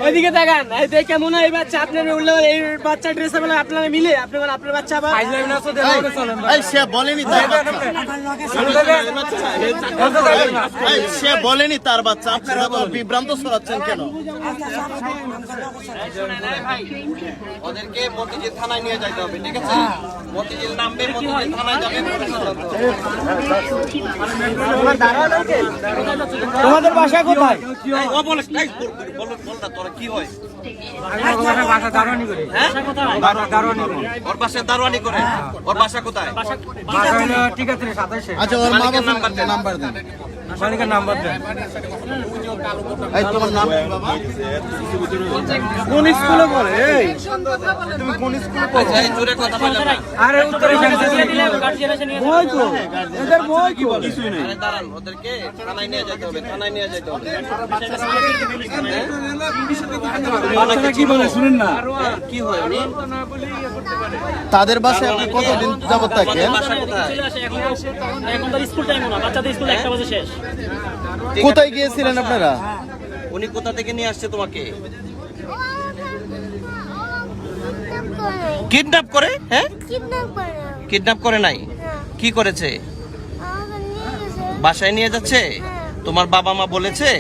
এদিকে তাকান, এই দেখে মনে হয় এই বাচ্চা আপনার উল্লে এই বাচ্চা ড্রেসে বলে আপনারা মিলে আপনার আপনার বাচ্চা আবার এই সে বলেনি তার বাচ্চা, এই সে বলেনি তার বাচ্চা, আপনারা তো বিভ্রান্ত ছড়াচ্ছেন কেন? ওদেরকে মতিঝিল থানায় নিয়ে যেতে হবে, ঠিক আছে? মতিঝিল নামবে, মতিঝিল থানায় যাবে। তোমাদের বাসা কোথায়? ও বলে বল না, তোরা কি হয়? ওর বাসা দারোয়ানি করে। ওর বাসা কোথায়? আচ্ছা, ওর মা বাবার নাম্বার দেন। এই তোমার নাম কি বাবা? কোন স্কুলে পড়ে? এই তুমি কোন স্কুলে পড়ো? এই জোরে কথা বললাম না। আরে উত্তরে বই তো এদের বই কি বলে? কিছুই নেই। আরে দাঁড়ান, ওদেরকে থানায় নিয়ে যেতে হবে, থানায় নিয়ে যেতে হবে। বাচ্চাটা কি বলে শুনেন না? কি হয় উনি? তাদের বাসায় আপনি কতদিন যাবত থাকেন? বাসা কোথায়? এখন তো স্কুল টাইম না, বাচ্চাদের স্কুল 1টা বাজে শেষ। কোথায় গিয়েছিলেন আপনারা? উনি কোথা থেকে নিয়ে আসছে তোমাকে? কিডন্যাপ করে? হ্যাঁ, কিডন্যাপ করে নাই, কি করেছে? বাসায় নিয়ে যাচ্ছে? তোমার বাবা মা বলেছে?